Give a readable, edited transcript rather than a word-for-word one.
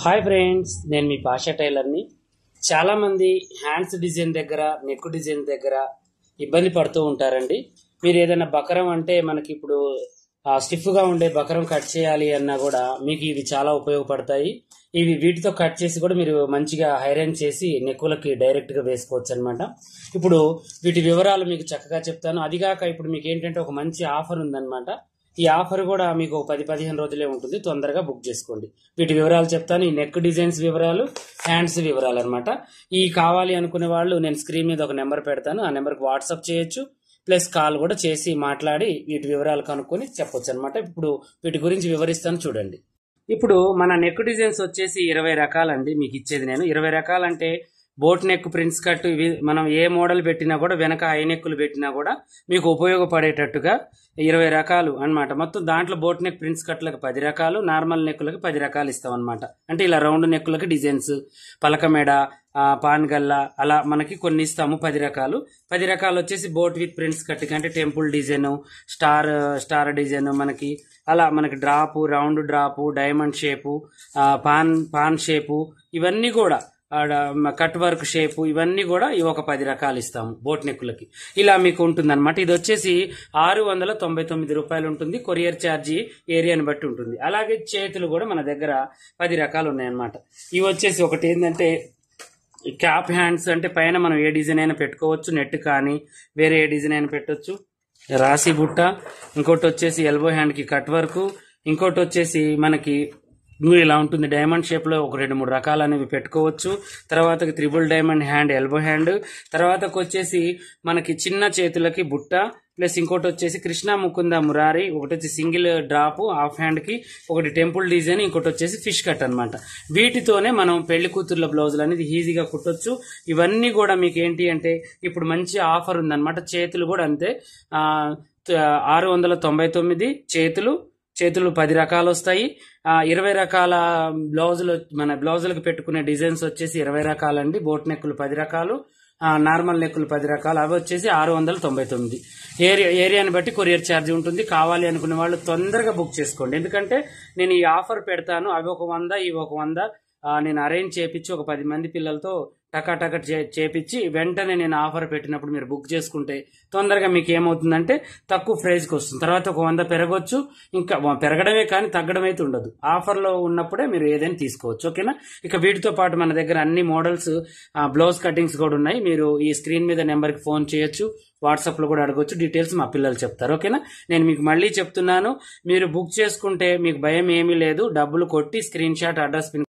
Hi friends, నేను మీ పాషా టైలర్ని. చాలామంది hands design దగ్గర, నెక్ డిజైన్ దగ్గర ఇబ్బంది పడుతూ ఉంటారండి. మీరు ఏదైనా బకరం అంటే మనకి ఇప్పుడు స్టిఫ్గా ఉండే బకరం కట్ చేయాలి అన్నా కూడా మీకు ఇవి చాలా ఉపయోగపడతాయి. వీటితో కట్ చేసి కూడా మీరు మంచిగా ఐరన్ చేసి నెక్కులకి డైరెక్ట్గా వేసుకోవచ్చు అనమాట. ఇప్పుడు వీటి వివరాలు మీకు చక్కగా చెప్తాను. అదిగాక ఇప్పుడు మీకు ఏంటంటే ఒక మంచి ఆఫర్ ఉందన్నమాట. ఈ ఆఫర్ కూడా మీకు 10-15 రోజులే ఉంటుంది. తొందరగా బుక్ చేసుకోండి. వీటి వివరాలు చెప్తాను. ఈ నెక్ డిజైన్స్ వివరాలు, హ్యాండ్స్ వివరాలు అనమాట. ఈ కావాలి అనుకునే వాళ్ళు నేను స్క్రీన్ మీద ఒక నెంబర్ పెడతాను. ఆ నెంబర్కి వాట్సాప్ చేయొచ్చు, ప్లస్ కాల్ కూడా చేసి మాట్లాడి వీటి వివరాలు కనుక్కొని చెప్పొచ్చు అనమాట. ఇప్పుడు వీటి గురించి వివరిస్తాను చూడండి. ఇప్పుడు మన నెక్ డిజైన్స్ వచ్చేసి 20 రకాలండి. మీకు ఇచ్చేది నేను 20 రకాలంటే బోట్ నెక్, ప్రిన్స్ కట్, ఇవి మనం ఏ మోడల్ పెట్టినా కూడా వెనక హై నెక్కులు పెట్టినా కూడా మీకు ఉపయోగపడేటట్టుగా 20 రకాలు అన్నమాట. మొత్తం దాంట్లో బోట్ నెక్, ప్రిన్స్ కట్లకు 10 రకాలు, నార్మల్ నెక్కులకి 10 రకాలు ఇస్తాం అనమాట. అంటే ఇలా రౌండ్ నెక్కులకి డిజైన్స్, పలక మెడ, పాన్ గల్లా అలా మనకి కొన్ని ఇస్తాము. 10 రకాలు. 10 రకాలు వచ్చేసి బోట్ విత్ ప్రిన్స్ కట్ అంటే టెంపుల్ డిజైన్, స్టార్ డిజైన్, మనకి అలా మనకి drop, round drop, diamond shape, pan shape, ఇవన్నీ కూడా కట్ వర్క్ షేపు, ఇవన్నీ కూడా ఒక 10 రకాలు ఇస్తాము బోట్ నెక్కులకి. ఇలా మీకు ఉంటుంది అనమాట. ఇది వచ్చేసి 699 రూపాయలు ఉంటుంది. కొరియర్ ఛార్జీ ఏరియాని బట్టి ఉంటుంది. అలాగే చేతులు కూడా మన దగ్గర 10 రకాలు ఉన్నాయన్నమాట. ఇవి వచ్చేసి ఒకటి ఏంటంటే క్యాప్ హ్యాండ్స్, అంటే పైన మనం ఏ డిజైన్ అయినా పెట్టుకోవచ్చు. నెట్ కానీ వేరే ఏ డిజైన్ అయినా పెట్టవచ్చు. రాసి బుట్ట, ఇంకోటి వచ్చేసి ఎల్బో హ్యాండ్కి కట్ వర్క్, ఇంకోటి వచ్చేసి మనకి ఇలా ఉంటుంది. డైమండ్ షేప్లో ఒక 2-3 రకాలు అనేవి పెట్టుకోవచ్చు. తర్వాత triple diamond hand, elbow hand. తర్వాతకు వచ్చేసి మనకి చిన్న చేతులకి బుట్ట, ప్లస్ ఇంకోటి వచ్చేసి కృష్ణ ముకుంద మురారి, ఒకటి వచ్చి సింగిల్ డ్రాప్ హాఫ్ హ్యాండ్కి, ఒకటి టెంపుల్ డిజైన్, ఇంకోటి వచ్చేసి ఫిష్ కట్ అనమాట. వీటితోనే మనం పెళ్లి కూతుర్ల బ్లౌజులు అనేది ఈజీగా కుట్టొచ్చు. ఇవన్నీ కూడా మీకు ఏంటి అంటే ఇప్పుడు మంచి ఆఫర్ ఉందన్నమాట. చేతులు కూడా అంతే, 699 చేతులు 10 రకాలు వస్తాయి. 20 రకాల బ్లౌజులు, మన బ్లౌజులకు పెట్టుకునే డిజైన్స్ వచ్చేసి 20 రకాలండి. బోట్ నెక్కులు 10 రకాలు, నార్మల్ నెక్కులు 10 రకాలు. అవి వచ్చేసి 699. ఏరియాని బట్టి కొరియర్ ఛార్జీ ఉంటుంది. కావాలి అనుకునే వాళ్ళు తొందరగా బుక్ చేసుకోండి. ఎందుకంటే నేను ఈ ఆఫర్ పెడతాను. అవి ఒక 100, ఇవి ఒక 100 నేను అరేంజ్ చేపించి ఒక 10 మంది పిల్లలతో టకా చేపించి వెంటనే నేను ఆఫర్ పెట్టినప్పుడు మీరు బుక్ చేసుకుంటే తొందరగా మీకు ఏమవుతుందంటే తక్కువ ప్రైస్కి వస్తుంది. తర్వాత ఒక 100 పెరగొచ్చు. ఇంకా పెరగడమే కానీ తగ్గడం అయితే ఉండదు. ఆఫర్లో ఉన్నప్పుడే మీరు ఏదైనా తీసుకోవచ్చు. ఓకేనా? ఇక వీటితో పాటు మన దగ్గర అన్ని మోడల్స్, బ్లౌజ్ కటింగ్స్ కూడా ఉన్నాయి. మీరు ఈ స్క్రీన్ మీద నెంబర్కి ఫోన్ చేయొచ్చు, వాట్సాప్లో కూడా అడగొచ్చు. డీటెయిల్స్ మా పిల్లలు చెప్తారు. ఓకేనా? నేను మీకు మళ్ళీ చెప్తున్నాను, మీరు బుక్ చేసుకుంటే మీకు భయం ఏమీ లేదు. డబ్బులు కొట్టి స్క్రీన్ షాట్, అడ్రస్, పిన్